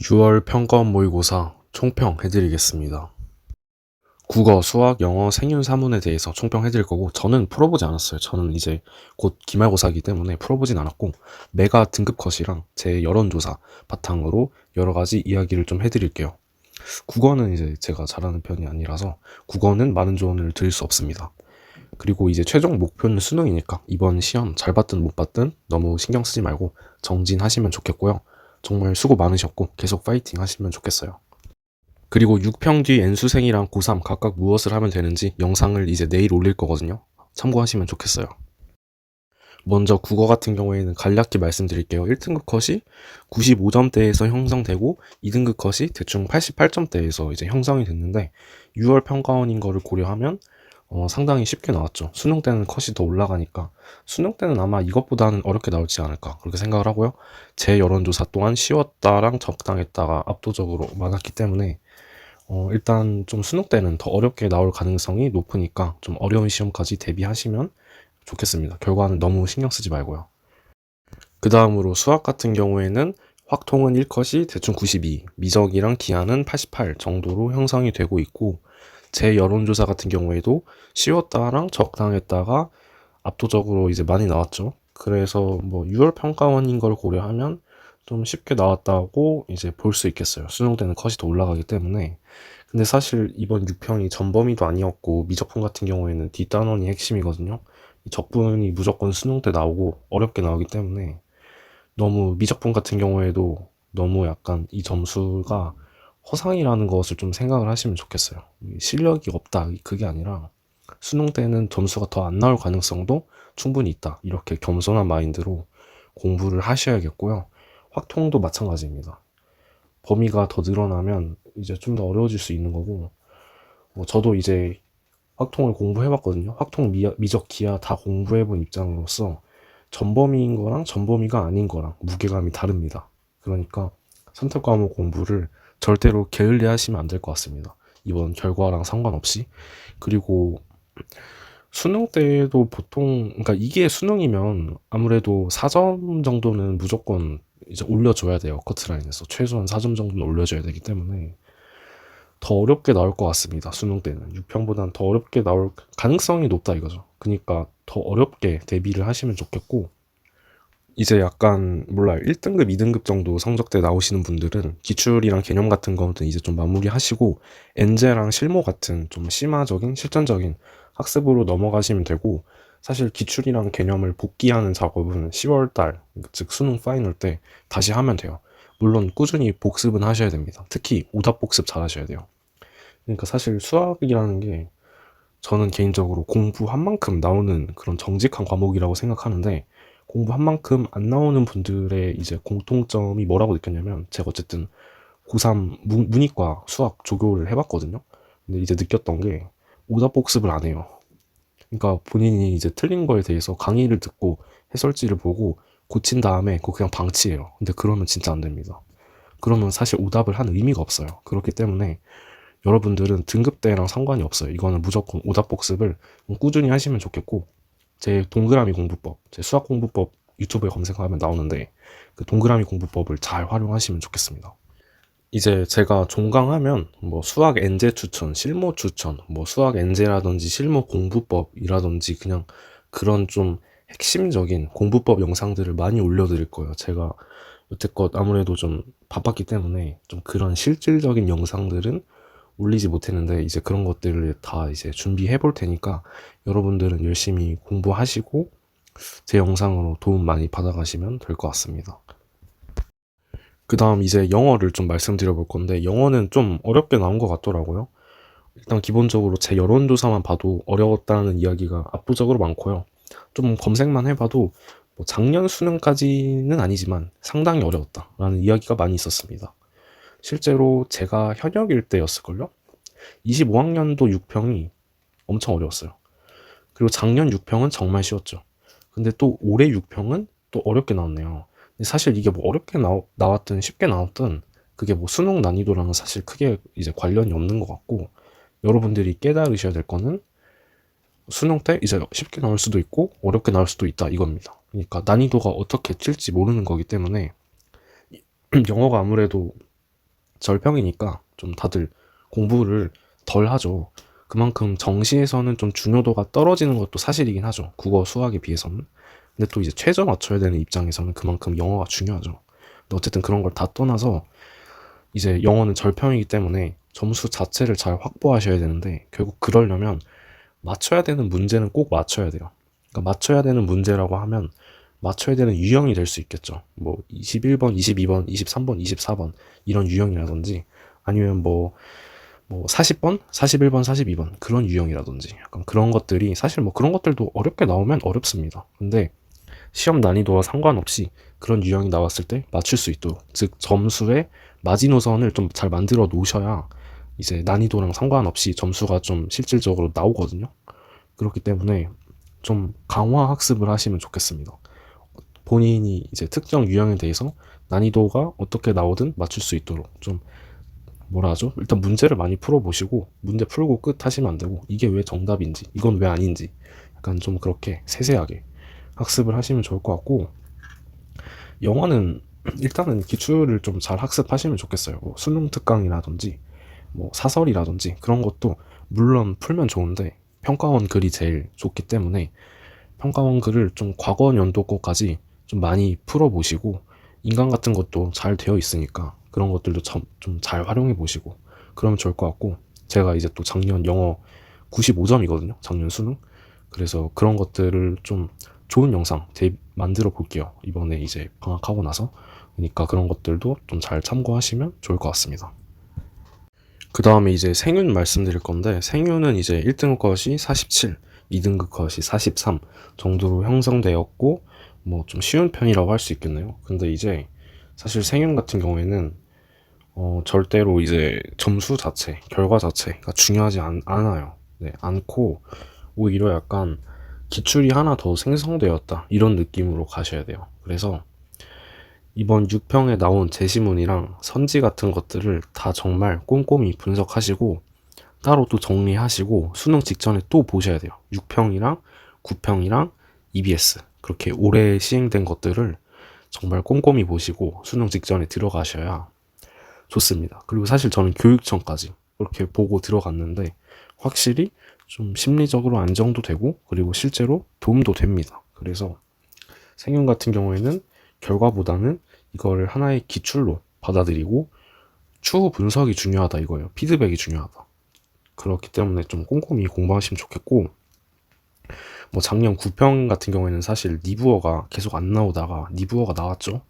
6월 평가원 모의고사 총평 해드리겠습니다. 국어, 수학, 영어, 생윤, 사문에 대해서 총평 해드릴 거고, 저는 풀어보지 않았어요. 저는 이제 곧 기말고사이기 때문에 풀어보진 않았고, 메가 등급 컷이랑 제 여론조사 바탕으로 여러 가지 이야기를 좀 해드릴게요. 국어는 이제 제가 잘하는 편이 아니라서 국어는 많은 조언을 드릴 수 없습니다. 그리고 이제 최종 목표는 수능이니까 이번 시험 잘 봤든 못 봤든 너무 신경 쓰지 말고 정진하시면 좋겠고요. 정말 수고 많으셨고 계속 파이팅 하시면 좋겠어요. 그리고 6평 뒤 N수생이랑 고3 각각 무엇을 하면 되는지 영상을 이제 내일 올릴 거거든요. 참고하시면 좋겠어요. 먼저 국어 같은 경우에는 간략히 말씀드릴게요. 1등급 컷이 95점대에서 형성되고 2등급 컷이 대충 88점대에서 이제 형성이 됐는데 6월 평가원인 거를 고려하면 상당히 쉽게 나왔죠. 수능 때는 컷이 더 올라가니까 수능 때는 아마 이것보다는 어렵게 나올지 않을까 그렇게 생각을 하고요. 제 여론조사 또한 쉬웠다랑 적당했다가 압도적으로 많았기 때문에 일단 좀 수능 때는 더 어렵게 나올 가능성이 높으니까 좀 어려운 시험까지 대비하시면 좋겠습니다. 결과는 너무 신경 쓰지 말고요. 그 다음으로 수학 같은 경우에는 확통은 1컷이 대충 92, 미적이랑 기하는 88 정도로 형성이 되고 있고, 제 여론조사 같은 경우에도 쉬웠다랑 적당했다가 압도적으로 이제 많이 나왔죠. 그래서 뭐 6월 평가원인 걸 고려하면 좀 쉽게 나왔다고 이제 볼 수 있겠어요. 수능 때는 컷이 더 올라가기 때문에. 근데 사실 이번 6평이 전범위도 아니었고 미적분 같은 경우에는 뒷단원이 핵심이거든요. 이 적분이 무조건 수능 때 나오고 어렵게 나오기 때문에 너무 미적분 같은 경우에도 너무 약간 이 점수가 허상이라는 것을 좀 생각을 하시면 좋겠어요. 실력이 없다 그게 아니라 수능 때는 점수가 더 안 나올 가능성도 충분히 있다. 이렇게 겸손한 마인드로 공부를 하셔야겠고요. 확통도 마찬가지입니다. 범위가 더 늘어나면 이제 좀 더 어려워질 수 있는 거고, 저도 이제 확통을 공부해봤거든요. 확통, 미적, 기하 다 공부해본 입장으로서 전범위인 거랑 전범위가 아닌 거랑 무게감이 다릅니다. 그러니까 선택 과목 공부를 절대로 게을리 하시면 안 될 것 같습니다. 이번 결과랑 상관없이. 그리고 수능 때도 보통, 그러니까 이게 수능이면 아무래도 4점 정도는 무조건 이제 올려줘야 돼요. 커트라인에서. 최소한 4점 정도는 올려줘야 되기 때문에 더 어렵게 나올 것 같습니다. 수능 때는 6평보다는 더 어렵게 나올 가능성이 높다 이거죠. 그러니까 더 어렵게 대비를 하시면 좋겠고, 이제 약간 몰라요. 1등급, 2등급 정도 성적대 나오시는 분들은 기출이랑 개념 같은 거는 이제 좀 마무리하시고 엔제랑 실무 같은 좀 심화적인 실전적인 학습으로 넘어가시면 되고, 사실 기출이랑 개념을 복기하는 작업은 10월달 즉 수능 파이널 때 다시 하면 돼요. 물론 꾸준히 복습은 하셔야 됩니다. 특히 오답 복습 잘 하셔야 돼요. 그러니까 사실 수학이라는 게 저는 개인적으로 공부한 만큼 나오는 그런 정직한 과목이라고 생각하는데, 공부한 만큼 안 나오는 분들의 이제 공통점이 뭐라고 느꼈냐면, 제가 어쨌든 고3 문이과 수학 조교를 해봤거든요. 근데 이제 느꼈던 게 오답 복습을 안 해요. 그러니까 본인이 이제 틀린 거에 대해서 강의를 듣고 해설지를 보고 고친 다음에 그거 그냥 방치해요. 근데 그러면 진짜 안 됩니다. 그러면 사실 오답을 한 의미가 없어요. 그렇기 때문에 여러분들은 등급대랑 상관이 없어요. 이거는 무조건 오답 복습을 꾸준히 하시면 좋겠고, 제 동그라미 공부법, 제 수학 공부법 유튜브에 검색하면 나오는데 그 동그라미 공부법을 잘 활용하시면 좋겠습니다. 이제 제가 종강하면 뭐 수학 엔제 추천, 실무 추천, 뭐 수학 엔제라든지 실무 공부법이라든지 그냥 그런 좀 핵심적인 공부법 영상들을 많이 올려드릴 거예요. 제가 여태껏 아무래도 좀 바빴기 때문에 좀 그런 실질적인 영상들은 올리지 못했는데 이제 그런 것들을 다 이제 준비해 볼 테니까 여러분들은 열심히 공부하시고 제 영상으로 도움 많이 받아가시면 될 것 같습니다. 그 다음 이제 영어를 좀 말씀드려 볼 건데, 영어는 좀 어렵게 나온 것 같더라고요. 일단 기본적으로 제 여론조사만 봐도 어려웠다는 이야기가 압도적으로 많고요. 좀 검색만 해봐도 뭐 작년 수능까지는 아니지만 상당히 어려웠다라는 이야기가 많이 있었습니다. 실제로 제가 현역일 때였을걸요? 25학년도 6평이 엄청 어려웠어요. 그리고 작년 6평은 정말 쉬웠죠. 근데 또 올해 6평은 또 어렵게 나왔네요. 근데 사실 이게 뭐 어렵게 나왔든 쉽게 나왔든 그게 뭐 수능 난이도랑은 사실 크게 이제 관련이 없는 것 같고, 여러분들이 깨달으셔야 될 거는 수능 때 이제 쉽게 나올 수도 있고 어렵게 나올 수도 있다 이겁니다. 그러니까 난이도가 어떻게 칠지 모르는 거기 때문에 영어가 아무래도 절평이니까 좀 다들 공부를 덜 하죠. 그만큼 정시에서는 좀 중요도가 떨어지는 것도 사실이긴 하죠. 국어, 수학에 비해서는. 근데 또 이제 최저 맞춰야 되는 입장에서는 그만큼 영어가 중요하죠. 근데 어쨌든 그런 걸 다 떠나서 이제 영어는 절평이기 때문에 점수 자체를 잘 확보하셔야 되는데, 결국 그러려면 맞춰야 되는 문제는 꼭 맞춰야 돼요. 그러니까 맞춰야 되는 문제라고 하면 맞춰야 되는 유형이 될 수 있겠죠. 뭐 21번, 22번, 23번, 24번 이런 유형이라든지, 아니면 뭐 40번, 41번, 42번 그런 유형이라든지, 약간 그런 것들이, 사실 뭐 그런 것들도 어렵게 나오면 어렵습니다. 근데 시험 난이도와 상관없이 그런 유형이 나왔을 때 맞출 수 있도록, 즉 점수의 마지노선을 좀 잘 만들어 놓으셔야 이제 난이도랑 상관없이 점수가 좀 실질적으로 나오거든요. 그렇기 때문에 좀 강화 학습을 하시면 좋겠습니다. 본인이 이제 특정 유형에 대해서 난이도가 어떻게 나오든 맞출 수 있도록 좀, 뭐라 하죠? 일단 문제를 많이 풀어보시고, 문제 풀고 끝 하시면 안 되고, 이게 왜 정답인지, 이건 왜 아닌지, 약간 좀 그렇게 세세하게 학습을 하시면 좋을 것 같고, 영어는 일단은 기출을 좀 잘 학습하시면 좋겠어요. 뭐 수능 특강이라든지 뭐 사설이라든지 그런 것도 물론 풀면 좋은데, 평가원 글이 제일 좋기 때문에 평가원 글을 좀 과거 연도 거까지 좀 많이 풀어보시고, 인강 같은 것도 잘 되어 있으니까 그런 것들도 좀 잘 활용해 보시고 그러면 좋을 것 같고, 제가 이제 또 작년 영어 95점이거든요. 작년 수능. 그래서 그런 것들을 좀 좋은 영상 만들어 볼게요. 이번에 이제 방학하고 나서. 그러니까 그런 것들도 좀 잘 참고하시면 좋을 것 같습니다. 그 다음에 이제 생윤 말씀드릴 건데, 생윤은 이제 1등급 컷이 47, 2등급 컷이 43 정도로 형성되었고, 뭐 좀 쉬운 편이라고 할 수 있겠네요. 근데 이제 사실 생윤 같은 경우에는 절대로 이제 점수 자체, 결과 자체가 중요하지 않아요. 네, 않고 오히려 약간 기출이 하나 더 생성되었다 이런 느낌으로 가셔야 돼요. 그래서 이번 6평에 나온 제시문이랑 선지 같은 것들을 다 정말 꼼꼼히 분석하시고 따로 또 정리하시고 수능 직전에 또 보셔야 돼요. 6평이랑 9평이랑 EBS 그렇게 올해 시행된 것들을 정말 꼼꼼히 보시고 수능 직전에 들어가셔야 좋습니다. 그리고 사실 저는 교육청까지 그렇게 보고 들어갔는데 확실히 좀 심리적으로 안정도 되고, 그리고 실제로 도움도 됩니다. 그래서 생윤 같은 경우에는 결과보다는 이걸 하나의 기출로 받아들이고 추후 분석이 중요하다 이거예요. 피드백이 중요하다. 그렇기 때문에 좀 꼼꼼히 공부하시면 좋겠고, 뭐 작년 9평 같은 경우에는 사실 리뷰어가 계속 안 나오다가 리뷰어가 나왔죠.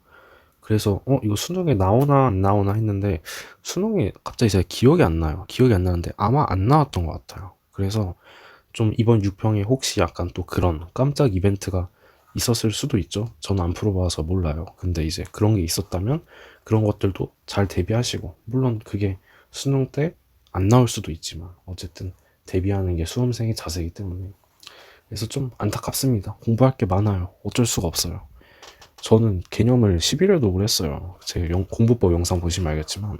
그래서 이거 수능에 나오나 안 나오나 했는데 수능에 갑자기 제가 기억이 안 나요. 기억이 안 나는데 아마 안 나왔던 것 같아요. 그래서 좀 이번 6평에 혹시 약간 또 그런 깜짝 이벤트가 있었을 수도 있죠. 저는 안 풀어봐서 몰라요. 근데 이제 그런 게 있었다면 그런 것들도 잘 대비하시고, 물론 그게 수능 때 안 나올 수도 있지만 어쨌든 대비하는 게 수험생의 자세이기 때문에, 그래서 좀 안타깝습니다. 공부할 게 많아요. 어쩔 수가 없어요. 저는 개념을 11회독을 했어요. 제 공부법 영상 보시면 알겠지만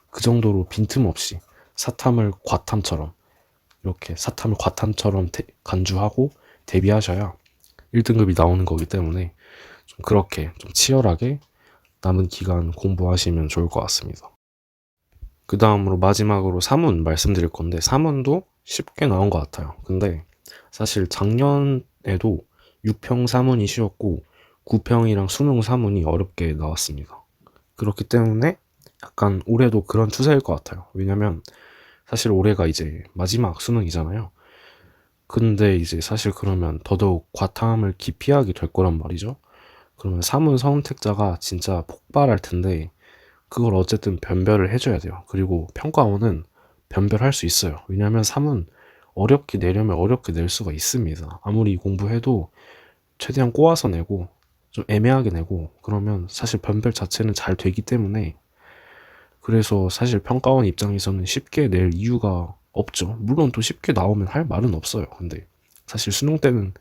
그 정도로 빈틈없이 사탐을 과탐처럼, 이렇게 사탐을 과탐처럼 간주하고 대비하셔야 1등급이 나오는 거기 때문에 좀 그렇게 좀 치열하게 남은 기간 공부하시면 좋을 것 같습니다. 그 다음으로 마지막으로 사문 말씀드릴 건데, 사문도 쉽게 나온 것 같아요. 근데 사실 작년에도 6평 사문이 쉬웠고 9평이랑 수능 사문이 어렵게 나왔습니다. 그렇기 때문에 약간 올해도 그런 추세일 것 같아요. 왜냐면 사실 올해가 이제 마지막 수능이잖아요. 근데 이제 사실 그러면 더더욱 과탐을 기피하게 될 거란 말이죠. 그러면 사문 선택자가 진짜 폭발할 텐데 그걸 어쨌든 변별을 해줘야 돼요. 그리고 평가원은 변별할 수 있어요. 왜냐면 사문 어렵게 내려면 어렵게 낼 수가 있습니다. 아무리 공부해도 최대한 꼬아서 내고 좀 애매하게 내고 그러면 사실 변별 자체는 잘 되기 때문에, 그래서 사실 평가원 입장에서는 쉽게 낼 이유가 없죠. 물론 또 쉽게 나오면 할 말은 없어요. 근데 사실 수능 때는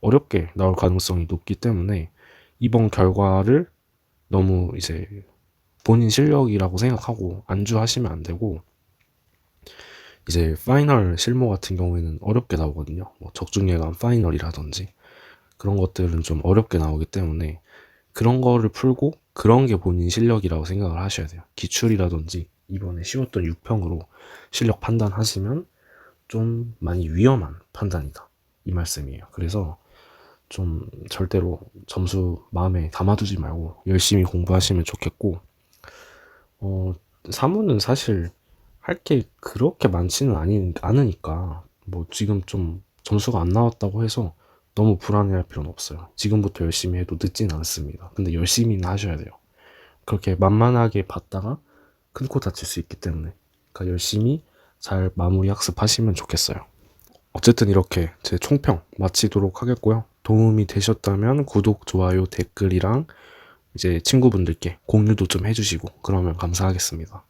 어렵게 나올 가능성이 높기 때문에 이번 결과를 너무 이제 본인 실력이라고 생각하고 안주하시면 안 되고, 이제 파이널 실무 같은 경우에는 어렵게 나오거든요. 뭐 적중예감 파이널이라든지 그런 것들은 좀 어렵게 나오기 때문에 그런 거를 풀고 그런 게 본인 실력이라고 생각을 하셔야 돼요. 기출이라든지 이번에 쉬웠던 6평으로 실력 판단하시면 좀 많이 위험한 판단이다. 이 말씀이에요. 그래서 좀 절대로 점수 마음에 담아두지 말고 열심히 공부하시면 좋겠고, 사무는 사실 할 게 그렇게 많지는 않으니까, 뭐 지금 좀 점수가 안 나왔다고 해서 너무 불안해할 필요는 없어요. 지금부터 열심히 해도 늦진 않습니다. 근데 열심히는 하셔야 돼요. 그렇게 만만하게 봤다가 큰 코 다칠 수 있기 때문에. 그러니까 열심히 잘 마무리 학습하시면 좋겠어요. 어쨌든 이렇게 제 총평 마치도록 하겠고요. 도움이 되셨다면 구독, 좋아요, 댓글이랑 이제 친구분들께 공유도 좀 해주시고 그러면 감사하겠습니다.